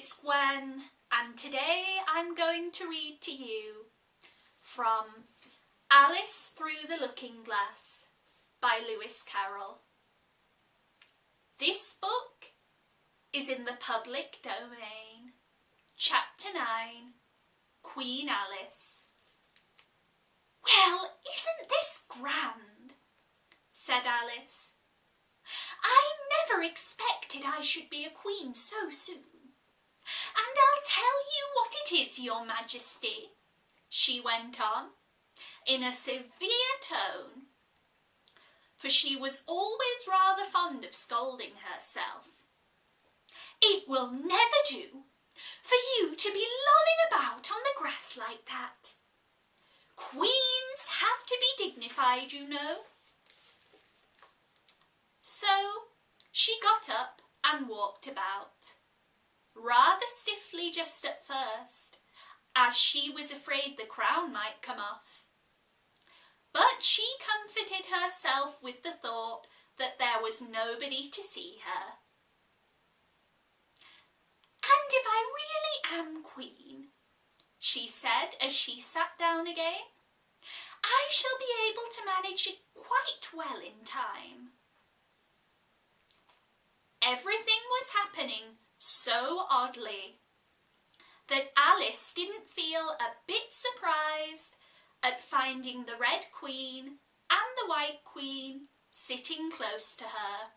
it's Gwen, and today I'm going to read to you from Alice Through the Looking Glass by Lewis Carroll. This book is in the public domain. Chapter 9, Queen Alice. "Well, isn't this grand?" said Alice. "I never expected I should be a queen so soon. And I'll tell you what it is, Your Majesty," she went on, in a severe tone, for she was always rather fond of scolding herself. "It will never do for you to be lolling about on the grass like that. Queens have to be dignified, you know." So she got up and walked about, rather stiffly just at first, as she was afraid the crown might come off. But she comforted herself with the thought that there was nobody to see her. "And if I really am queen," she said as she sat down again, "I shall be able to manage it quite well in time." Everything was happening so oddly that Alice didn't feel a bit surprised at finding the Red Queen and the White Queen sitting close to her,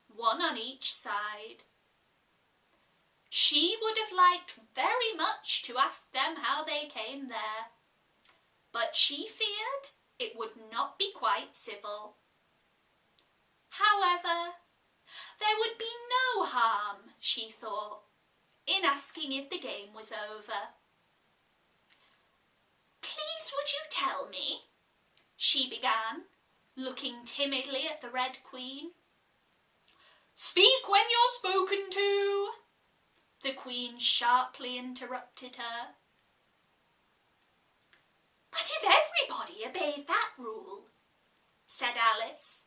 one on each side. She would have liked very much to ask them how they came there, but she feared it would not be quite civil. However, there would be no harm, she thought, in asking if the game was over. "Please would you tell me," she began, looking timidly at the Red Queen. "Speak when you're spoken to," the Queen sharply interrupted her. "But if everybody obeyed that rule," said Alice,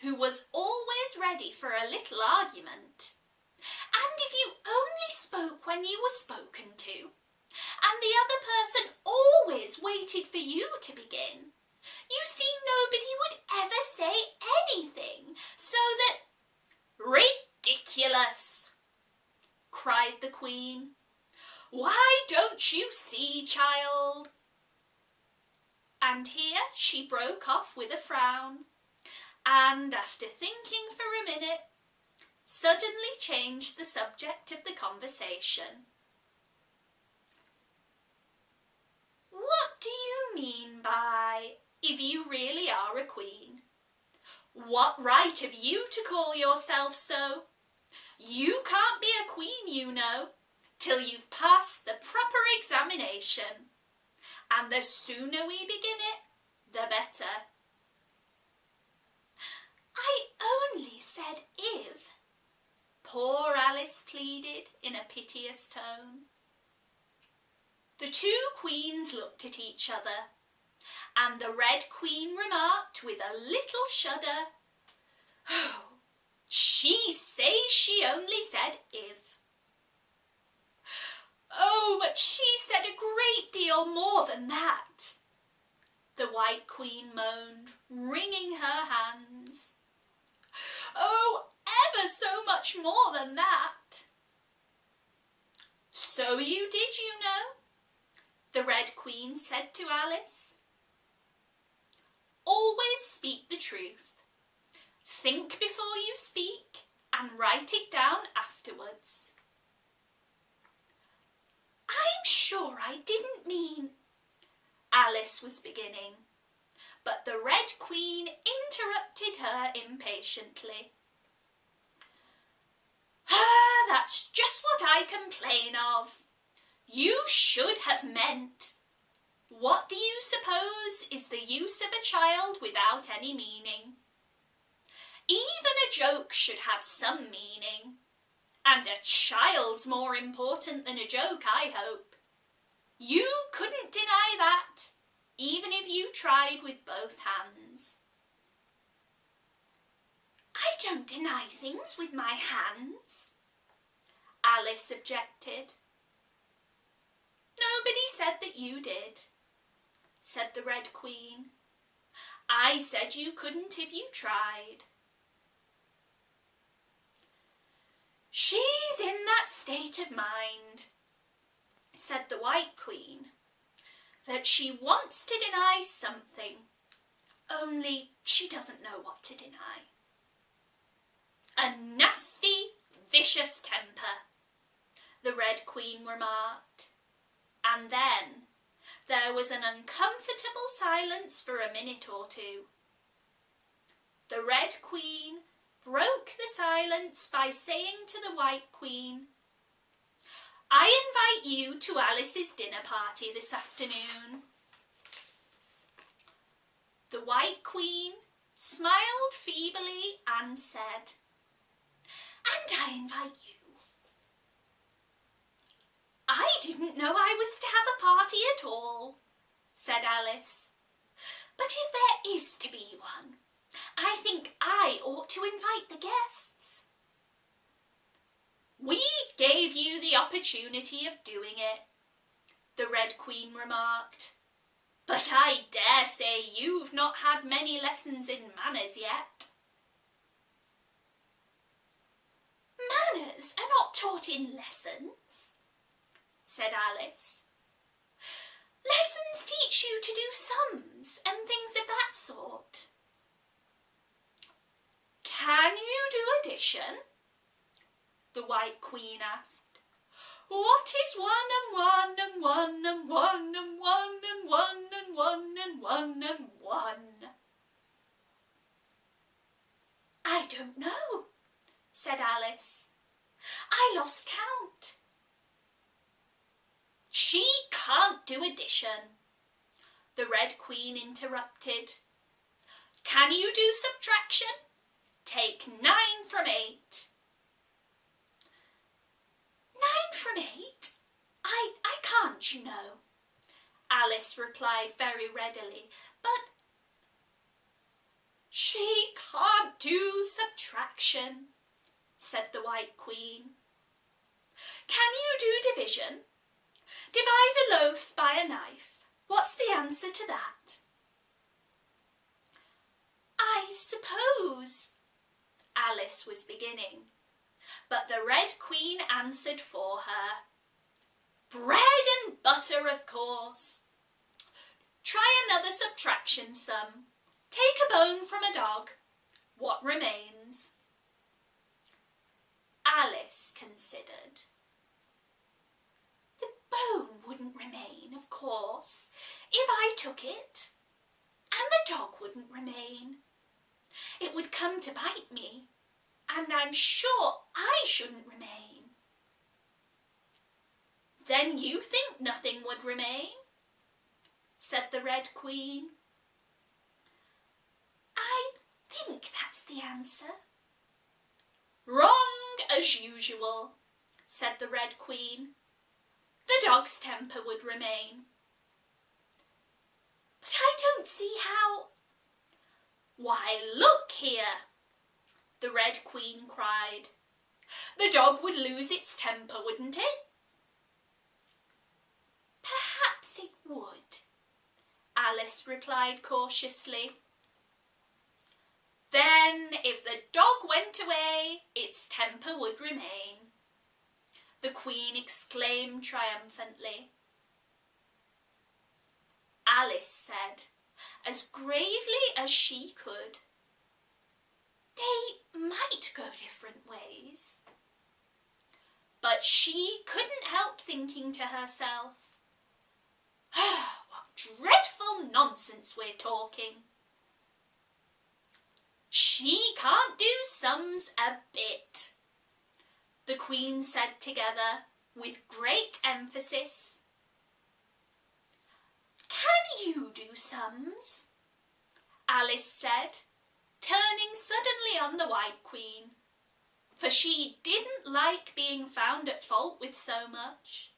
who was always ready for a little argument, "and if you only spoke when you were spoken to, and the other person always waited for you to begin, you see nobody would ever say anything, so that—" "Ridiculous!" cried the Queen. "Why don't you see, child?" And here she broke off with a frown, and after thinking for a minute, suddenly changed the subject of the conversation. "What do you mean by, if you really are a queen? What right have you to call yourself so? You can't be a queen, you know, till you've passed the proper examination, and the sooner we begin it, the better." "I only said if," poor Alice pleaded in a piteous tone. The two queens looked at each other, and the Red Queen remarked with a little shudder, "Oh, she says she only said if." "Oh, but she said a great deal more than that," the White Queen moaned, wringing her hands. "Oh, ever so much more than that." "So you did, you know," the Red Queen said to Alice. "Always speak the truth. Think before you speak, and write it down afterwards." "I'm sure I didn't mean—" Alice was beginning, but the Red Queen interrupted her impatiently. "Ah, that's just what I complain of. You should have meant. What do you suppose is the use of a child without any meaning? Even a joke should have some meaning, and a child's more important than a joke, I hope. You couldn't deny that, even if you tried with both hands." "I don't deny things with my hands," Alice objected. Nobody said that you did, said the Red Queen. I said you couldn't if you tried. She's in that state of mind, said the White Queen, that she wants to deny something, only she doesn't know what to deny. A nasty, vicious temper, the Red Queen remarked, and then there was an uncomfortable silence for a minute or two. The Red Queen broke the silence by saying to the White Queen, I invite you to Alice's dinner party this afternoon. The White Queen smiled feebly and said, And I invite you. I didn't know I was to have a party at all, said Alice. But if there is to be one, I think I ought to invite the guests. We gave you the opportunity of doing it, the Red Queen remarked. But I dare say you've not had many lessons in manners yet. Manners are not taught in lessons, said Alice. Lessons teach you to do sums and things of that sort. Can you do addition? The White Queen asked. What is 1 and 1 and 1 and 1 and 1 and 1 and 1 and 1 and 1? I don't know, said Alice. I lost count. She can't do addition, the Red Queen interrupted. Can you do subtraction? Take 9 from 8. 9 from 8? I can't, you know, Alice replied very readily, but she can't do subtraction, said the White Queen. Can you do division? Divide a loaf by a knife. What's the answer to that? I suppose, Alice was beginning, but the Red Queen answered for her. Bread and butter, of course. Try another subtraction sum. Take a bone from a dog. What remains? Alice considered. The bone wouldn't remain, of course, if I took it, and the dog wouldn't remain. It would come to bite me, and I'm sure I shouldn't remain. Then you think nothing would remain? Said the Red Queen. I think that's the answer. Wrong as usual, said the Red Queen. The dog's temper would remain. But I don't see how. Why, look here, the Red Queen cried. The dog would lose its temper, wouldn't it? Perhaps it would, Alice replied cautiously. Then, if the dog went away, its temper would remain, the Queen exclaimed triumphantly. Alice said, as gravely as she could, they might go different ways. But she couldn't help thinking to herself, what dreadful nonsense we're talking. She can't do sums a bit, the Queen said together with great emphasis. Can you do sums? Alice said, turning suddenly on the White Queen, for she didn't like being found at fault with so much.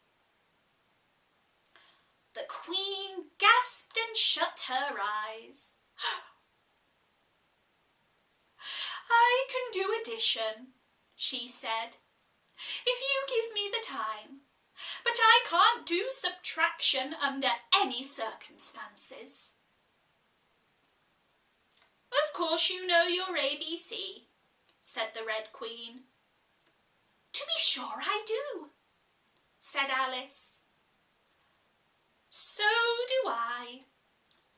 The Queen gasped and shut her eyes. I can do addition, she said, if you give me the time. But I can't do subtraction under any circumstances. Of course you know your ABC, said the Red Queen. To be sure I do, said Alice. So do I,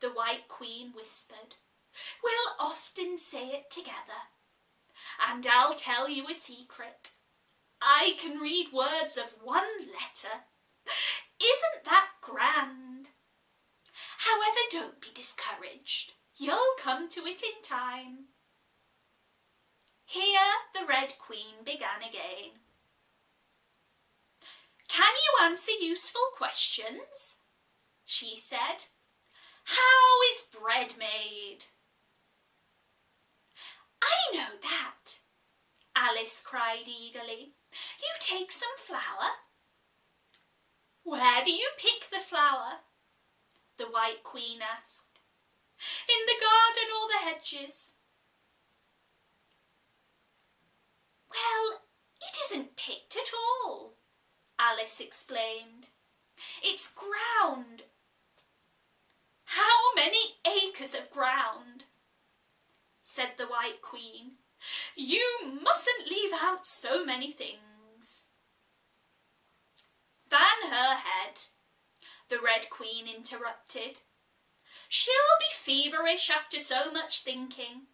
the White Queen whispered. We'll often say it together. And I'll tell you a secret. I can read words of one letter. Isn't that grand? However, don't be discouraged. You'll come to it in time. Here the Red Queen began again. Can you answer useful questions? She said. How is bread made? I know that, Alice cried eagerly. You take some flour. Where do you pick the flour? The White Queen asked. In the garden or the hedges? Well, it isn't picked at all, Alice explained. It's ground. How many acres of ground? Said the White Queen. You mustn't leave out so many things. Fan her head, the Red Queen interrupted. She'll be feverish after so much thinking.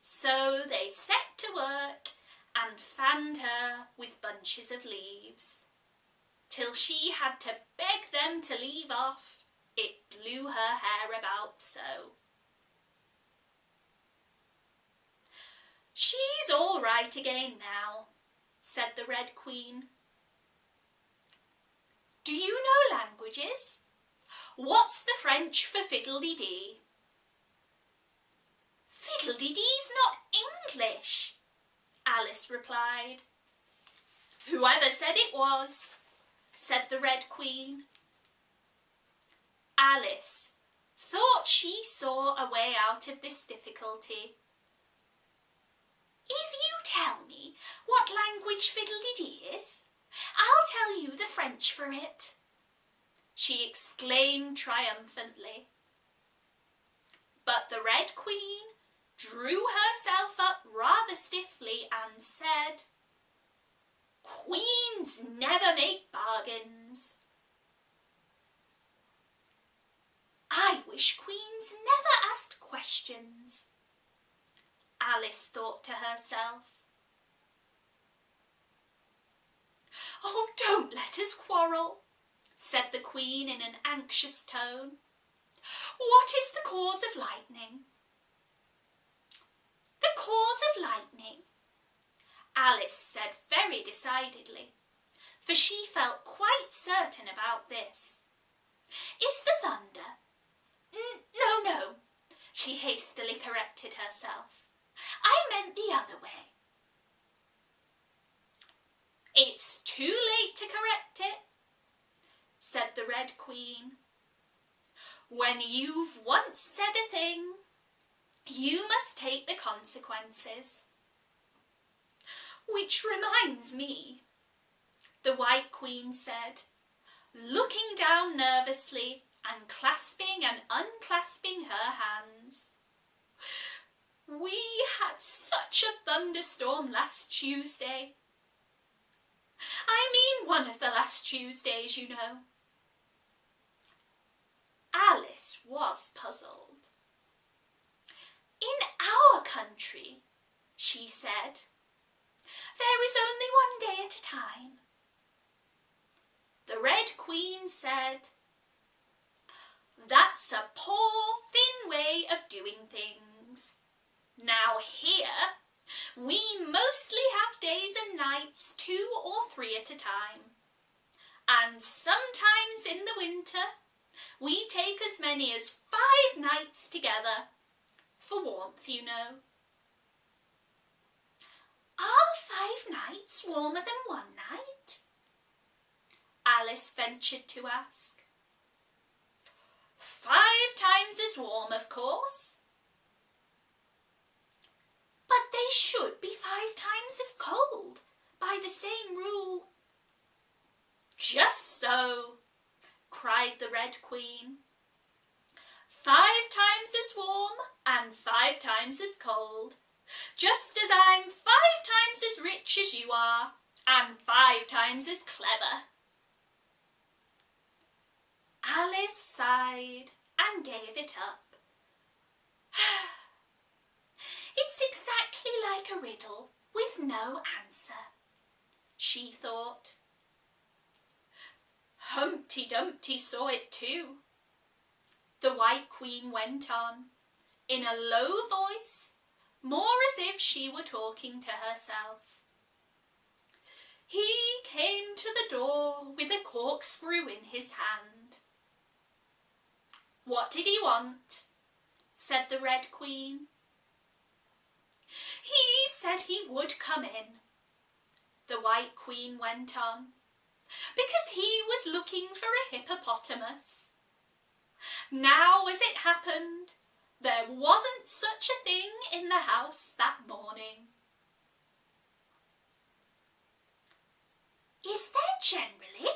So they set to work and fanned her with bunches of leaves, till she had to beg them to leave off. It blew her hair about so. She's all right again now, said the Red Queen. Do you know languages? What's the French for fiddle-dee-dee? Fiddle-dee-dee's not English, Alice replied. Whoever said it was, said the Red Queen. Alice thought she saw a way out of this difficulty. If you tell me what language fiddle-dee-dee is, I'll tell you the French for it, she exclaimed triumphantly. But the Red Queen drew herself up rather stiffly and said, Queens never make bargains. I wish queens never asked questions, Alice thought to herself. Oh, don't let us quarrel, said the Queen in an anxious tone. What is the cause of lightning? The cause of lightning, Alice said very decidedly, for she felt quite certain about this, is the thunder. No, she hastily corrected herself. I meant the other way. It's too late to correct it, said the Red Queen. When you've once said a thing, you must take the consequences. Which reminds me, the White Queen said, looking down nervously and clasping and unclasping her hands. We had such a thunderstorm last Tuesday. I mean one of the last Tuesdays, you know. Alice was puzzled. In our country, she said, there is only one day at a time. The Red Queen said, that's a poor, thin way of doing things. Now here, we mostly have days and nights 2 or 3 at a time. And sometimes in the winter, we take as many as 5 nights together. For warmth, you know. Are 5 nights warmer than 1 night? Alice ventured to ask. 5 times as warm, of course. But they should be 5 times as cold, by the same rule." "Just so," cried the Red Queen. "5 times as warm and 5 times as cold, just as I'm 5 times as rich as you are and 5 times as clever." Alice sighed and gave it up. "It's exactly like a riddle with no answer," she thought. Humpty Dumpty saw it too. The White Queen went on, in a low voice, more as if she were talking to herself. "He came to the door with a corkscrew in his hand." "What did he want?" said the Red Queen. "He said he would come in," the White Queen went on, "because he was looking for a hippopotamus. Now, as it happened, there wasn't such a thing in the house that morning." "Is there generally?"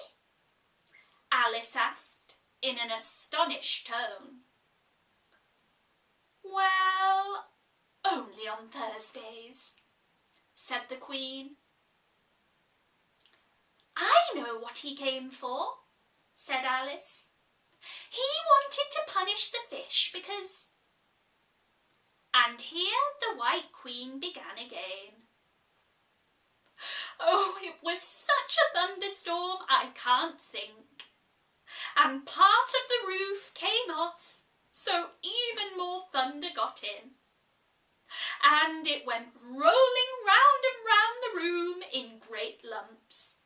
Alice asked in an astonished tone. "Well, only on Thursdays," said the Queen. "I know what he came for," said Alice. "He wanted to punish the fish because—" And here the White Queen began again. "Oh, it was such a thunderstorm I can't think. And part of the roof came off, so even more thunder got in. And it went rolling round and round the room in great lumps,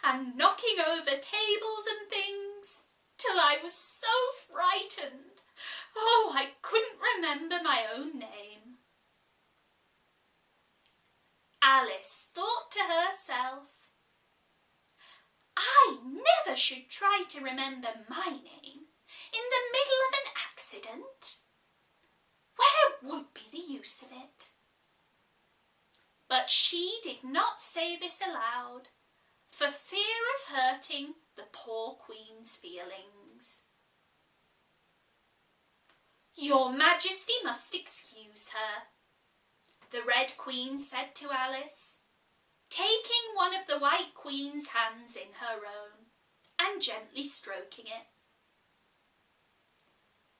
and knocking over tables and things, till I was so frightened, oh, I couldn't remember my own name." Alice thought to herself, "I never should try to remember my name in the middle of an accident. Where would be the use of it?" But she did not say this aloud, for fear of hurting the poor Queen's feelings. "Your Majesty must excuse her," the Red Queen said to Alice, taking one of the White Queen's hands in her own and gently stroking it.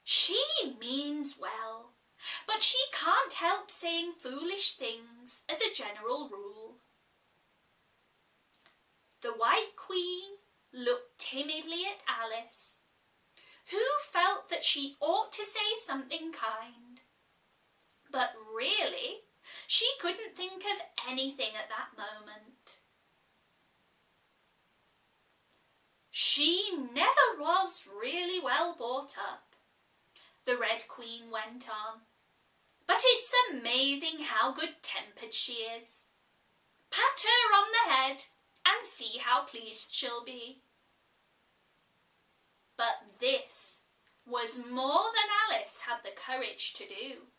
"She means well, but she can't help saying foolish things as a general rule." The White Queen looked timidly at Alice, who felt that she ought to say something kind, but really she couldn't think of anything at that moment. "She never was really well brought up," the Red Queen went on, "but it's amazing how good-tempered she is. Pat her on the head and see how pleased she'll be." But this was more than Alice had the courage to do.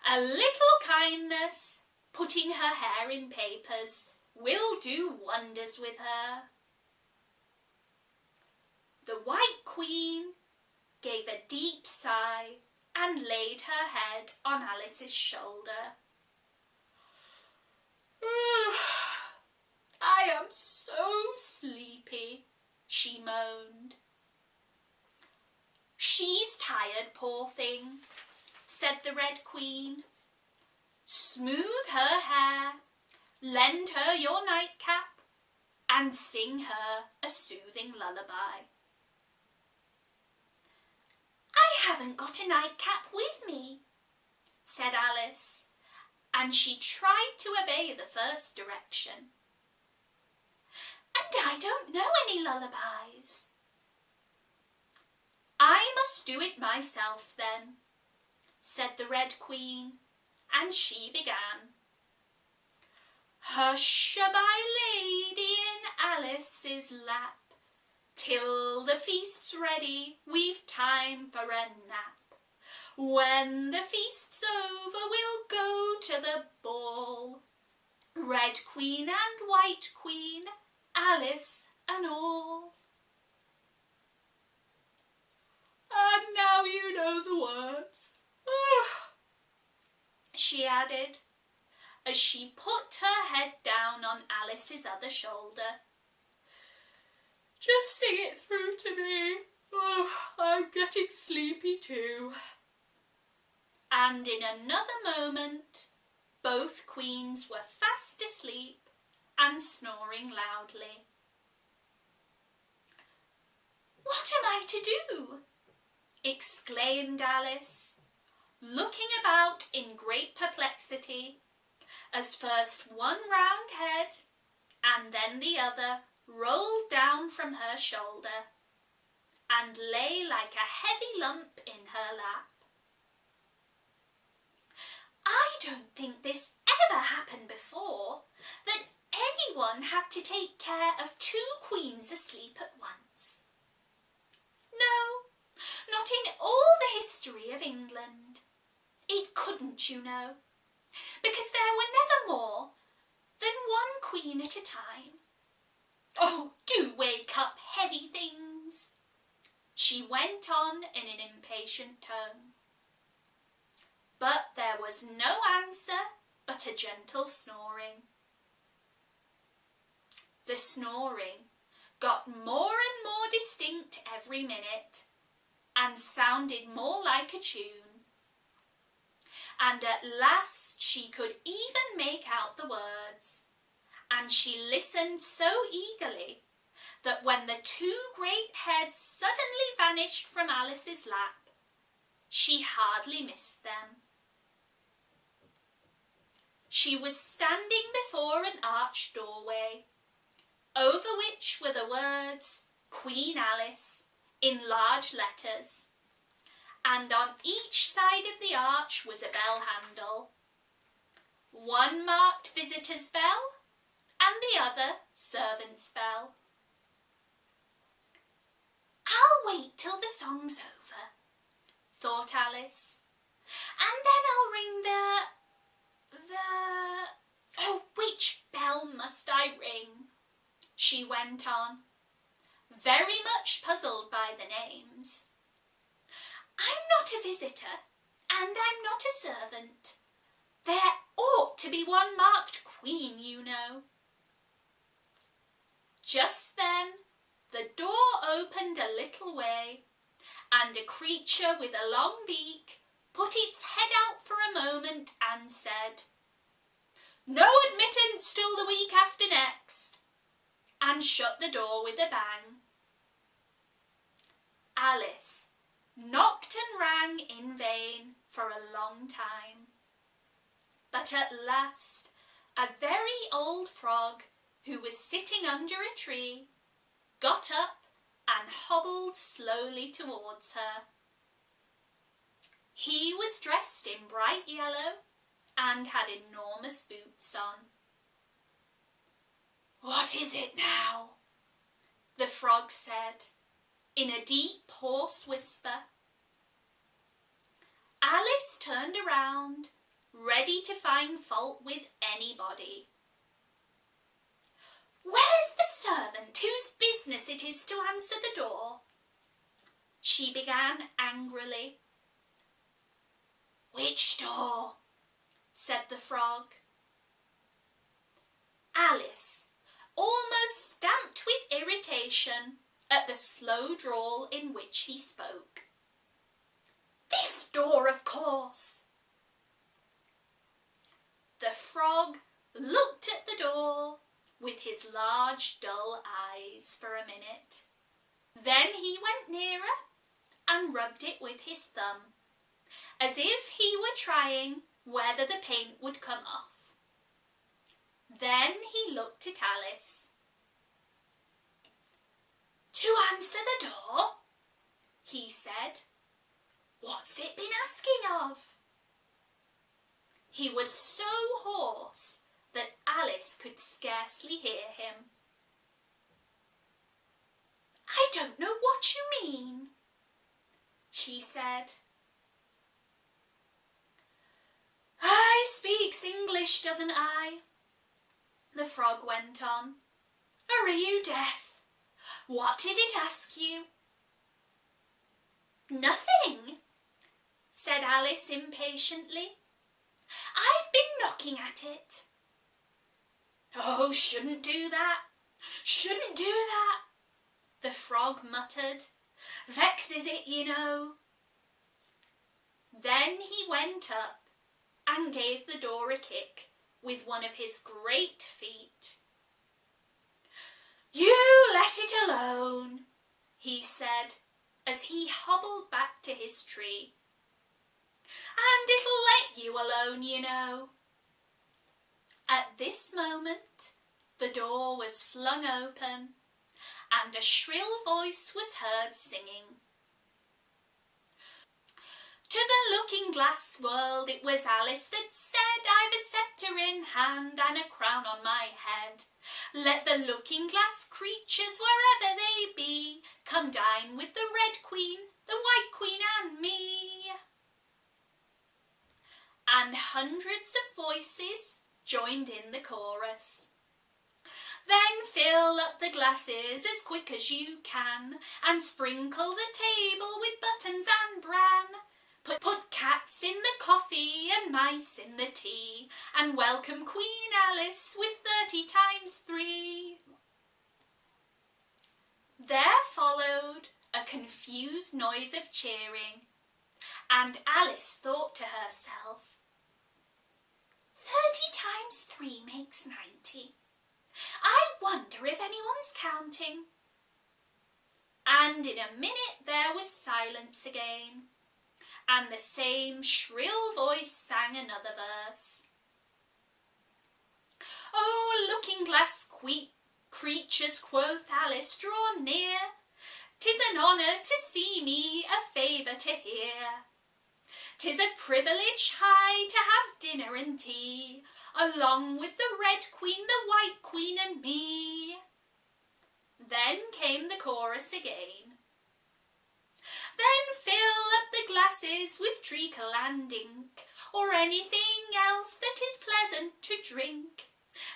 A little kindness, putting her hair in papers, will do wonders with her. The White Queen gave a deep sigh and laid her head on Alice's shoulder. "I am so sleepy," she moaned. "She's tired, poor thing," said the Red Queen. "Smooth her hair, lend her your nightcap, and sing her a soothing lullaby." "I haven't got a nightcap with me," said Alice, and she tried to obey the first direction. "And I don't know any lullabies." "I must do it myself then," said the Red Queen, and she began. "Hush-a-bye, lady, in Alice's lap, till the feast's ready, we've time for a nap. When the feast's over, we'll go to the ball. Red Queen and White Queen, Alice and all. And now you know the words, she added, as she put her head down on Alice's other shoulder. Just sing it through to me. Oh, I'm getting sleepy too. And in another moment, both queens were fast asleep and snoring loudly. What am I to do? Exclaimed Alice, looking about in great perplexity, as first one round head and then the other rolled down from her shoulder and lay like a heavy lump in her lap. I don't think this ever happened before, that anyone had to take care of two queens asleep at once. No, not in all the history of England. It couldn't, you know, because there were never more than one queen at a time. Oh, do wake up, heavy things, she went on in an impatient tone. But there was no answer but a gentle snoring. The snoring got more and more distinct every minute and sounded more like a tune. And at last she could even make out the words, and she listened so eagerly that when the two great heads suddenly vanished from Alice's lap, she hardly missed them. She was standing before an arched doorway, over which were the words Queen Alice in large letters, and on each side of the arch was a bell handle. One marked visitor's bell and the other servant's bell. I'll wait till the song's over, thought Alice, and then I'll ring Oh, which bell must I ring? She went on, very much puzzled by the names. I'm not a visitor, and I'm not a servant. There ought to be one marked Queen, you know. Just then the door opened a little way, and a creature with a long beak put its head out for a moment and said, "No admittance till the week after next," and shut the door with a bang. Alice knocked and rang in vain for a long time, but at last a very old frog, who was sitting under a tree, got up and hobbled slowly towards her. He was dressed in bright yellow and had enormous boots on. "What is it now?" the frog said, in a deep, hoarse whisper. Alice turned around, ready to find fault with anybody. "Where's the servant whose business it is to answer the door?" she began angrily. "Which door?" said the frog. Alice almost stamped with irritation at the slow drawl in which he spoke. "This door, of course." The frog looked at the door with his large, dull eyes for a minute. Then he went nearer and rubbed it with his thumb, as if he were trying whether the paint would come off. Then he looked at Alice. "To answer the door?" he said. "What's it been asking of?" He was so hoarse that Alice could scarcely hear him. "I don't know what you mean," she said. "I speaks English, doesn't I?" The frog went on. Are you deaf? What did it ask you? Nothing, said Alice impatiently. I've been knocking at it. Oh, shouldn't do that. Shouldn't do that, the frog muttered. Vexes it, you know. Then he went up and gave the door a kick with one of his great feet. You let it alone, he said as he hobbled back to his tree. And it'll let you alone, you know. At this moment, the door was flung open and a shrill voice was heard singing. To the looking-glass world it was Alice that said, I've a sceptre in hand and a crown on my head. Let the looking-glass creatures, wherever they be, come dine with the Red Queen, the White Queen and me. And hundreds of voices joined in the chorus. Then fill up the glasses as quick as you can and sprinkle the table with buttons and bran. Put cats in the coffee and mice in the tea and welcome Queen Alice with 30 times 3. There followed a confused noise of cheering and Alice thought to herself, 30 times 3 makes 90. I wonder if anyone's counting. And in a minute there was silence again, and the same shrill voice sang another verse. Oh, looking-glass creatures, quoth Alice, draw near. 'Tis an honour to see me, a favour to hear. 'Tis a privilege high to have dinner and tea, along with the Red Queen, the White Queen and me. Then came the chorus again. Then fill up the glasses with treacle and ink, or anything else that is pleasant to drink.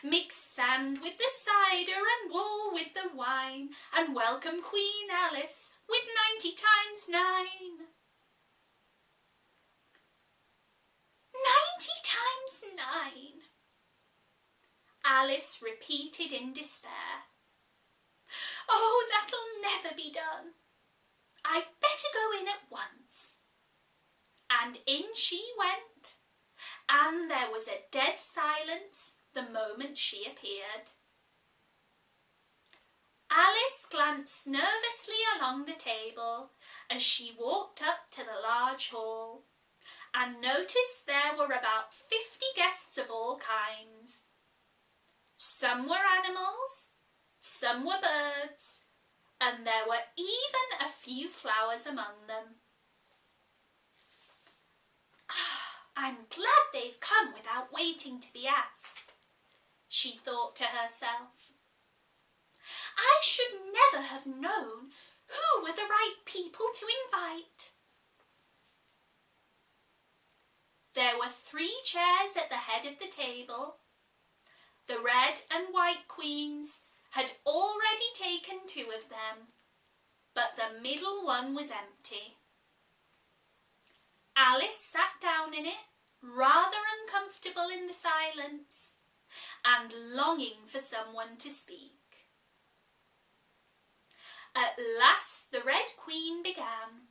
Mix sand with the cider and wool with the wine, and welcome Queen Alice with 90 times 9. 90 times 9, Alice repeated in despair. Oh, that'll never be done. I'd better go in at once. And in she went, and there was a dead silence the moment she appeared. Alice glanced nervously along the table as she walked up to the large hall, and noticed there were about 50 guests of all kinds. Some were animals, some were birds, and there were even a few flowers among them. I'm glad they've come without waiting to be asked, she thought to herself. I should never have known who were the right people to invite. There were 3 chairs at the head of the table. The Red and White Queens had already taken 2 of them, but the middle one was empty. Alice sat down in it, rather uncomfortable in the silence, and longing for someone to speak. At last the Red Queen began.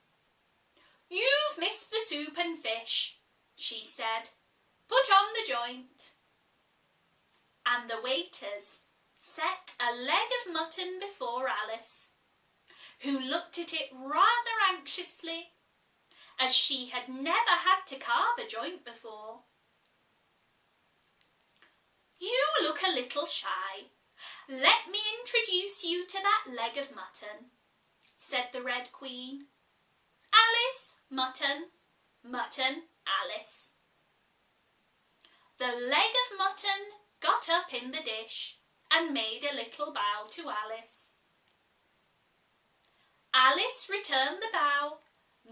You've missed the soup and fish, she said. Put on the joint. And the waiters set a leg of mutton before Alice, who looked at it rather anxiously, as she had never had to carve a joint before. You look a little shy. Let me introduce you to that leg of mutton, said the Red Queen. Alice, mutton, mutton, Alice. The leg of mutton got up in the dish and made a little bow to Alice. Alice returned the bow,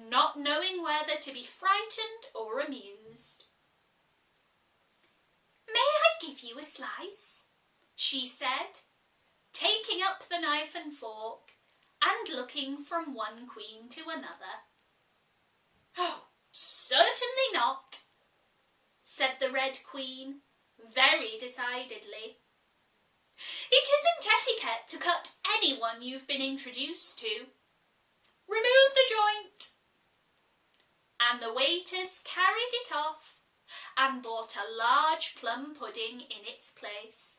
not knowing whether to be frightened or amused. May I give you a slice? she said, taking up the knife and fork and looking from one queen to another. "Oh, certainly not," said the Red Queen, very decidedly. "It isn't etiquette to cut anyone you've been introduced to. Remove the joint." And the waiters carried it off and brought a large plum pudding in its place.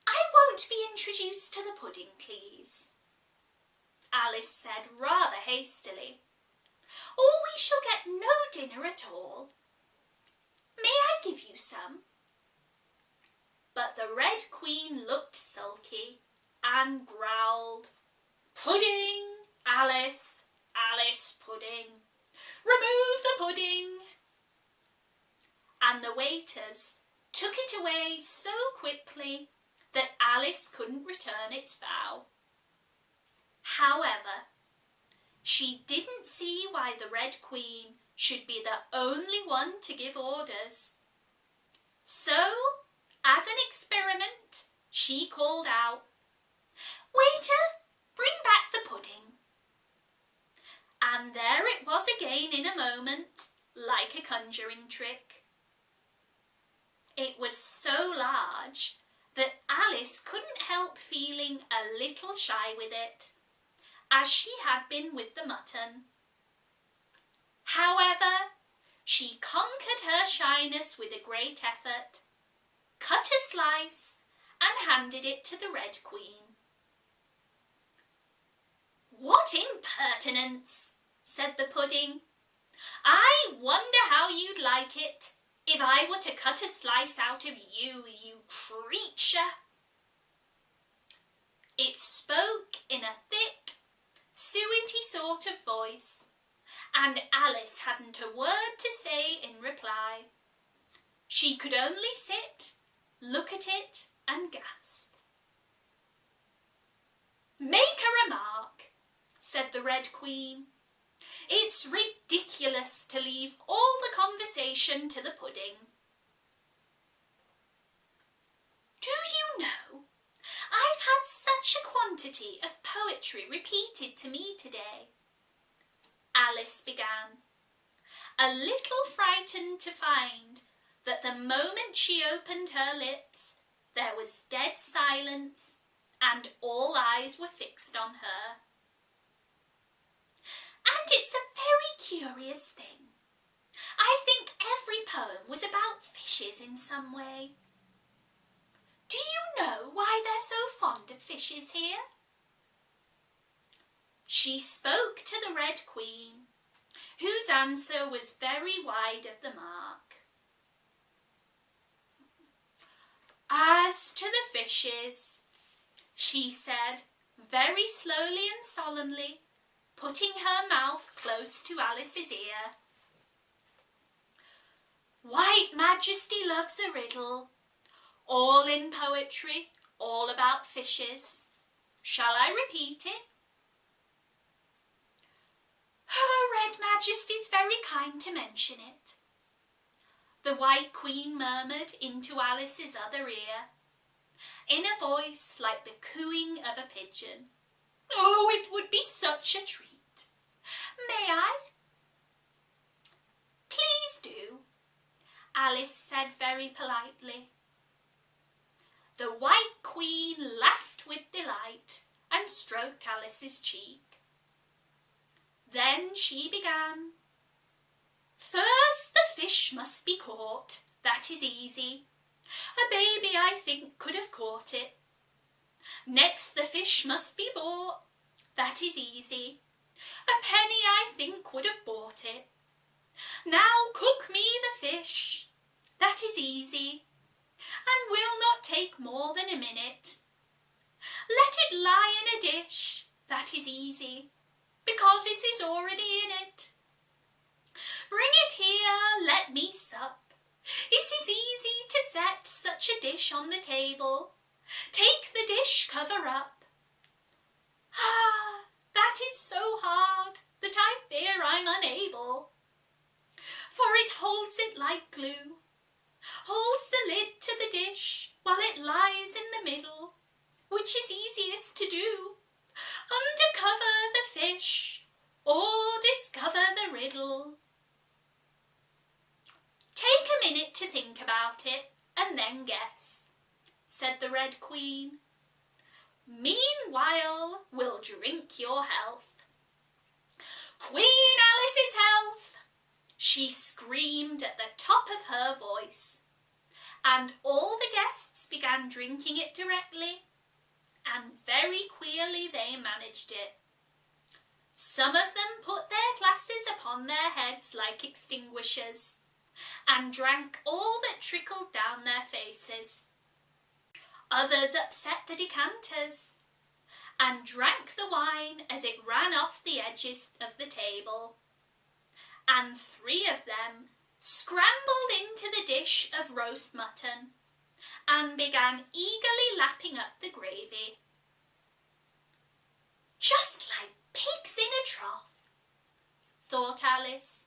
"I won't be introduced to the pudding, please," Alice said rather hastily, "or we shall get no dinner at all. May I give you some?" But the Red Queen looked sulky and growled, "Pudding, Alice, Alice pudding. Remove the pudding." And the waiters took it away so quickly that Alice couldn't return its bow. However, she didn't see why the Red Queen should be the only one to give orders. So, as an experiment, she called out, "Waiter, bring back the pudding." And there it was again in a moment, like a conjuring trick. It was so large that Alice couldn't help feeling a little shy with it, as she had been with the mutton. However, she conquered her shyness with a great effort, cut a slice, and handed it to the Red Queen. "What impertinence!" said the pudding. "I wonder how you'd like it if I were to cut a slice out of you, you creature." It spoke in a thick, suety sort of voice, and Alice hadn't a word to say in reply. She could only sit, look at it, and gasp. "Make a remark," said the Red Queen. "It's ridiculous to leave all the conversation to the pudding." "Do you know, I've had such a quantity of poetry repeated to me today," Alice began, a little frightened to find that the moment she opened her lips, there was dead silence and all eyes were fixed on her. "And it's a very curious thing. I think every poem was about fishes in some way. Do you know why they're so fond of fishes here?" She spoke to the Red Queen, whose answer was very wide of the mark. "As to the fishes," she said, very slowly and solemnly, putting her mouth close to Alice's ear. "White Majesty loves a riddle, all in poetry, all about fishes. Shall I repeat it?" "Her Red Majesty's very kind to mention it," the White Queen murmured into Alice's other ear, in a voice like the cooing of a pigeon. "Oh, it would be such a treat. May I?" "Please do," Alice said very politely. The White Queen laughed with delight and stroked Alice's cheek. Then she began. "First, the fish must be caught. That is easy. A baby, I think, could have caught it. Next, the fish must be bought. That is easy. A penny, I think, would have bought it. Now cook me the fish. That is easy, and will not take more than a minute. Let it lie in a dish. That is easy, because it is already in it. Bring it here, let me sup. It is easy to set such a dish on the table. Take the dish cover up. Ah, that is so hard that I fear I'm unable, for it holds it like glue. holds the lid to the dish while it lies in the middle. Which is easiest to do? Undercover the fish, or discover the riddle? Take a minute to think about it, and then guess, said the Red Queen. Meanwhile, we'll drink your health. Queen Alice's health! She screamed at the top of her voice, and all the guests began drinking it directly, and very queerly they managed it. Some of them put their glasses upon their heads like extinguishers, and drank all that trickled down their faces. Others upset the decanters, and drank the wine as it ran off the edges of the table. And 3 of them scrambled into the dish of roast mutton, and began eagerly lapping up the gravy. Just like pigs in a trough, thought Alice.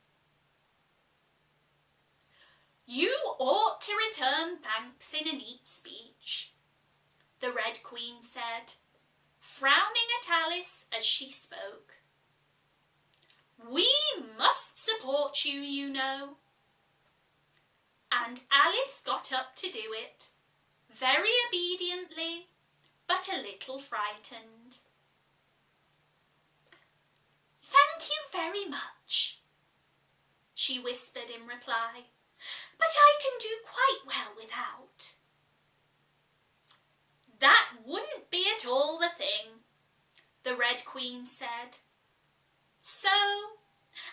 You ought to return thanks in a neat speech, the Red Queen said, frowning at Alice as she spoke. We must support you, you know. And Alice got up to do it, very obediently, but a little frightened. Thank you very much, she whispered in reply, but I can do quite well without. That wouldn't be at all the thing, the Red Queen said. So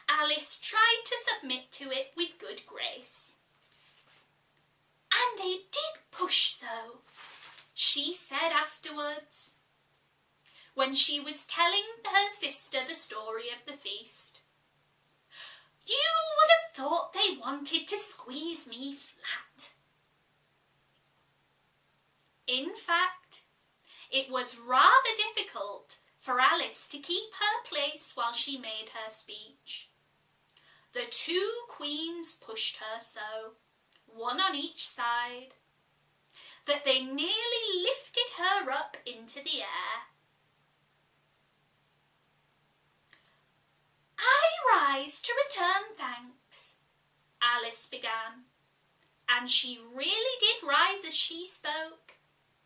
Alice tried to submit to it with good grace. And they did push so, she said afterwards, when she was telling her sister the story of the feast. You would have thought they wanted to squeeze me flat. In fact, it was rather difficult for Alice to keep her place while she made her speech. The 2 queens pushed her so, one on each side, that they nearly lifted her up into the air. I rise to return thanks, Alice began, and she really did rise as she spoke,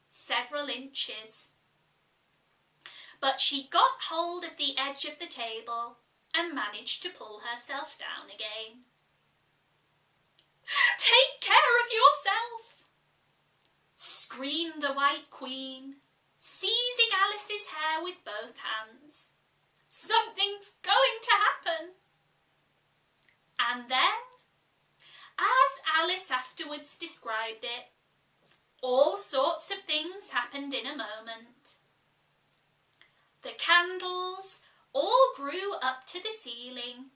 several inches. But she got hold of the edge of the table and managed to pull herself down again. Take care of yourself, screamed the White Queen, seizing Alice's hair with both hands. Something's going to happen. And then, as Alice afterwards described it, all sorts of things happened in a moment. The candles all grew up to the ceiling,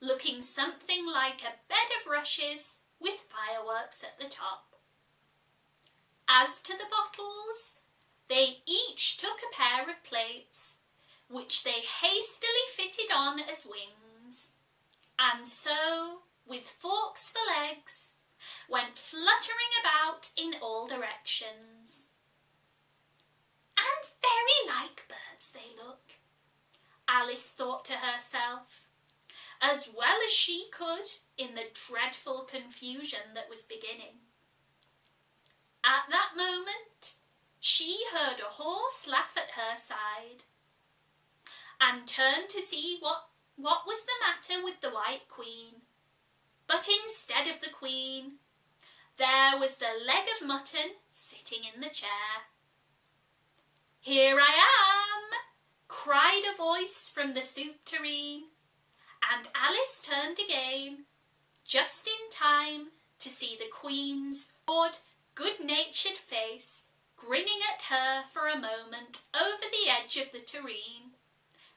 looking something like a bed of rushes with fireworks at the top. As to the bottles, they each took a pair of plates, which they hastily fitted on as wings, and so, with forks for legs, went fluttering about in all directions. And very like birds they look, Alice thought to herself, as well as she could in the dreadful confusion that was beginning. At that moment, she heard a horse laugh at her side, and turned to see what was the matter with the White Queen. But instead of the Queen, there was the leg of mutton sitting in the chair. Here I am, cried a voice from the soup tureen, and Alice turned again, just in time to see the Queen's broad, good-natured face grinning at her for a moment over the edge of the tureen,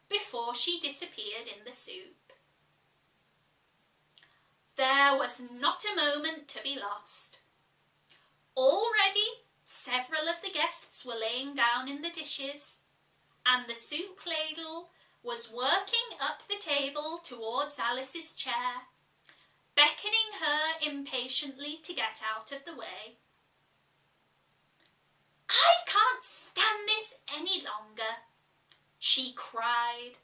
before she disappeared in the soup. There was not a moment to be lost. Already several of the guests were laying down in the dishes, and the soup ladle was working up the table towards Alice's chair, beckoning her impatiently to get out of the way. "I can't stand this any longer," she cried,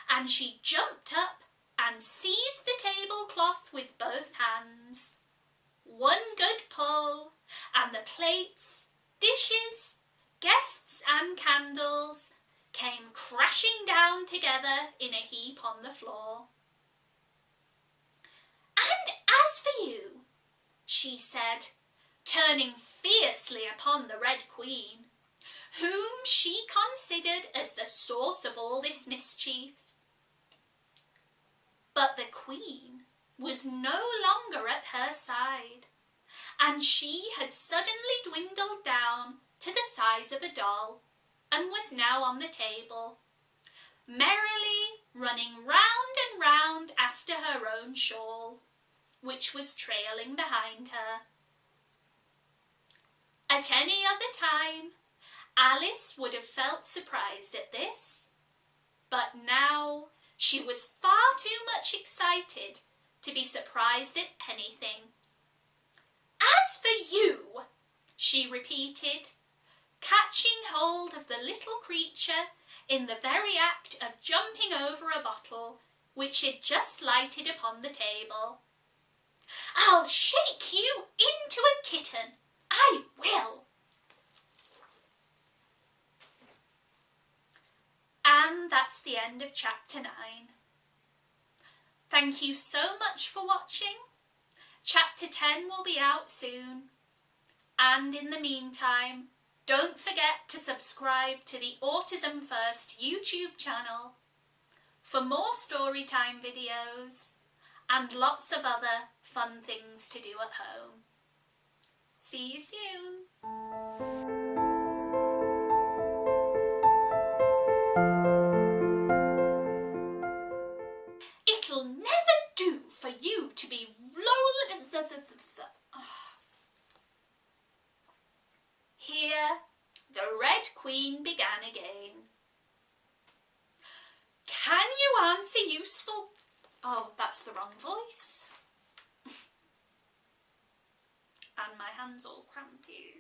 and she jumped up and seized the tablecloth with both hands. One good pull, and the plates, dishes, guests and candles came crashing down together in a heap on the floor. "And as for you," she said, turning fiercely upon the Red Queen, whom she considered as the source of all this mischief. But the Queen was no longer at her side, and she had suddenly dwindled down to the size of a doll, and was now on the table, merrily running round and round after her own shawl, which was trailing behind her. At any other time, Alice would have felt surprised at this, but now she was far too much excited to be surprised at anything. "As for you," she repeated, catching hold of the little creature in the very act of jumping over a bottle which had just lighted upon the table, "I'll shake you into a kitten, I will." And that's the end of chapter 9. Thank you so much for watching. Chapter 10 will be out soon. And in the meantime, don't forget to subscribe to the Autism First YouTube channel for more storytime videos and lots of other fun things to do at home. See you soon. It'll never do for you to be Here the Red Queen began again. "Can you answer useful..." Oh, that's the wrong voice. And my hand's all crampy.